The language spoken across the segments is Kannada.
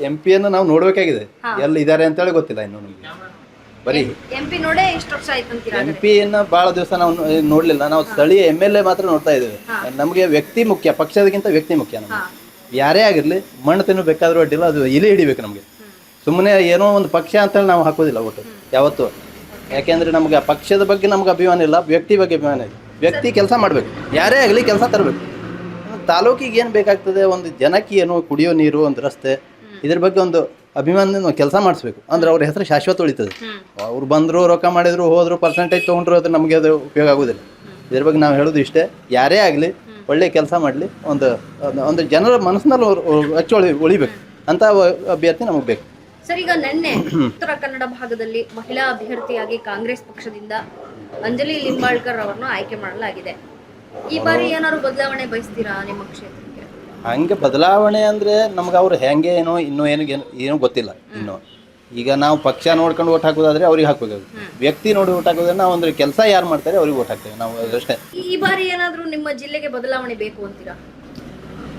ಎಂಪಿಯನ್ನು ನಾವು ನೋಡ್ಬೇಕಾಗಿದೆ ಎಲ್ಲಿ ಇದ್ದಾರೆ ಅಂತೇಳಿ ಗೊತ್ತಿಲ್ಲ ಇನ್ನು ನಮಗೆ. ಬರೀ ಎಂಪಿ ನೋಡೇ ಇಷ್ಟು ವರ್ಷ ಆಯ್ತು ಅಂತೀರಾ? ಎಂಪಿಯನ್ನು ಬಹಳ ದಿವಸ ನಾವು ನೋಡ್ಲಿಲ್ಲ. ನಾವು ಸ್ಥಳೀಯ MLA ಮಾತ್ರ ನೋಡ್ತಾ ಇದ್ದೇವೆ. ನಮಗೆ ವ್ಯಕ್ತಿ ಮುಖ್ಯ, ಪಕ್ಷದಕ್ಕಿಂತ ವ್ಯಕ್ತಿ ಮುಖ್ಯ. ನಮಗೆ ಯಾರೇ ಆಗಿರ್ಲಿ ಮಣ್ಣು ತಿನ್ನು ಬೇಕಾದ್ರೂ ಅಡ್ಡಿಲ್ಲ, ಅದು ಇಲಿ ಹಿಡಿಬೇಕು ನಮಗೆ. ಸುಮ್ಮನೆ ಏನೋ ಒಂದು ಪಕ್ಷ ಅಂತೇಳಿ ನಾವು ಹಾಕೋದಿಲ್ಲ ಒಟ್ಟು ಯಾವತ್ತು. ಯಾಕೆಂದ್ರೆ ನಮ್ಗೆ ಪಕ್ಷದ ಬಗ್ಗೆ ನಮ್ಗೆ ಅಭಿಮಾನ ಇಲ್ಲ, ವ್ಯಕ್ತಿ ಬಗ್ಗೆ ಅಭಿಮಾನ ಇದೆ. ವ್ಯಕ್ತಿ ಕೆಲಸ ಮಾಡಬೇಕು, ಯಾರೇ ಆಗಲಿ ಕೆಲಸ ತರಬೇಕು. ತಾಲೂಕಿಗೆ ಏನು ಬೇಕಾಗ್ತದೆ, ಒಂದು ಜನಕ್ಕೆ ಏನು ಕುಡಿಯೋ ನೀರು, ಒಂದು ರಸ್ತೆ, ಇದ್ರ ಬಗ್ಗೆ ಒಂದು ಅಭಿಮಾನದಿಂದ ಕೆಲಸ ಮಾಡಿಸ್ಬೇಕು. ಅಂದ್ರೆ ಅವ್ರ ಹೆಸರು ಶಾಶ್ವತ ಉಳಿತದೆ. ಅವ್ರು ಬಂದರು, ರೊಕ್ಕ ಮಾಡಿದ್ರು, ಹೋದ್ರು, ಪರ್ಸೆಂಟೇಜ್ ತೊಗೊಂಡ್ರು, ಅದು ನಮಗೆ ಅದು ಉಪಯೋಗ ಆಗೋದಿಲ್ಲ. ಇದ್ರ ಬಗ್ಗೆ ನಾವು ಹೇಳೋದು ಇಷ್ಟೇ, ಯಾರೇ ಆಗಲಿ ಒಳ್ಳೆ ಕೆಲಸ ಮಾಡಲಿ, ಒಂದು ಜನರ ಮನಸ್ಸಿನಲ್ಲಿ ಹಚ್ಚಿ ಉಳಿಬೇಕು ಅಂತ ಅಭ್ಯರ್ಥಿ ನಮಗೆ ಬೇಕು. ಸರ್, ಈಗ ನಿನ್ನೆ ಉತ್ತರ ಕನ್ನಡ ಭಾಗದಲ್ಲಿ ಮಹಿಳಾ ಅಭ್ಯರ್ಥಿಯಾಗಿ ಕಾಂಗ್ರೆಸ್ ಪಕ್ಷದಿಂದ ಅಂಜಲಿ ಲಿಂಬಾಳ್ಕರ್ ಅವರನ್ನು ಆಯ್ಕೆ ಮಾಡಲಾಗಿದೆ. ಈ ಬಾರಿ ಏನಾದ್ರು ಬದಲಾವಣೆ ಬಯಸ್ತೀರಾ ನಿಮ್ಮ ಕ್ಷೇತ್ರಕ್ಕೆ? ಹಂಗೆ ಬದಲಾವಣೆ ಅಂದರೆ ನಮ್ಗೆ ಅವ್ರು ಹೆಂಗೆ ಏನೋ ಇನ್ನೂ ಏನೋ ಗೊತ್ತಿಲ್ಲ. ಇನ್ನು ಈಗ ನಾವು ಪಕ್ಷ ನೋಡ್ಕೊಂಡು ಓಟ್ ಹಾಕೋದಾದ್ರೆ ಅವ್ರಿಗೆ ಹಾಕಬೇಕಾಗುತ್ತೆ. ವ್ಯಕ್ತಿ ನೋಡಿ ಓಟ್ ಹಾಕೋದ್ರೆ ನಾವು ಅಂದ್ರೆ ಕೆಲಸ ಯಾರು ಮಾಡ್ತಾರೆ ಅವ್ರಿಗೆ ಓಟ್ ಹಾಕ್ತೇವೆ ನಾವು, ಅಷ್ಟೇ. ಈ ಬಾರಿ ಏನಾದರೂ ನಿಮ್ಮ ಜಿಲ್ಲೆಗೆ ಬದಲಾವಣೆ ಬೇಕು ಅಂತೀರಾ?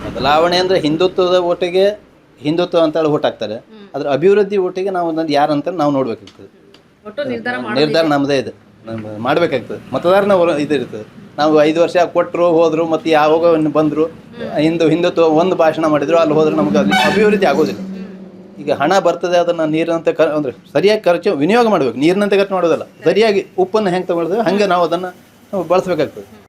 ಬದಲಾವಣೆ ಅಂದರೆ ಹಿಂದುತ್ವದ ಓಟಿಗೆ ಹಿಂದುತ್ವ ಅಂತೇಳಿ ಓಟ್ ಹಾಕ್ತಾರೆ. ಅದ್ರ ಅಭಿವೃದ್ಧಿ ಓಟಿಗೆ ನಾವು ಒಂದೊಂದು ಯಾರು ಅಂತ ನಾವು ನೋಡ್ಬೇಕಾಗ್ತದೆ. ನಿರ್ಧಾರ ನಮ್ಮದೇ ಇದೆ, ಮಾಡಬೇಕಾಗ್ತದೆ. ಮತದಾರನ ಇದು ಇರ್ತದೆ. ನಾವು 5 ವರ್ಷ ಕೊಟ್ಟರು ಹೋದ್ರು, ಮತ್ತು ಯಾವಾಗ ಬಂದರು ಹಿಂದುತ್ವ ಒಂದು ಭಾಷಣ ಮಾಡಿದ್ರು, ಅಲ್ಲಿ ಹೋದ್ರೆ ನಮ್ಗೆ ಅಭಿವೃದ್ಧಿ ಆಗೋದಿಲ್ಲ. ಈಗ ಹಣ ಬರ್ತದೆ, ಅದನ್ನು ನೀರಿನಂತೆ ಅಂದರೆ ಸರಿಯಾಗಿ ಖರ್ಚು ವಿನಿಯೋಗ ಮಾಡಬೇಕು. ನೀರಿನಂತೆ ಖರ್ಚು ಮಾಡೋದಲ್ಲ, ಸರಿಯಾಗಿ ಉಪ್ಪನ್ನು ಹೆಂಗೆ ತಗೊಳ್ತೇವೆ ಹಂಗೆ ನಾವು ಅದನ್ನು ಬಳಸಬೇಕಾಗ್ತದೆ.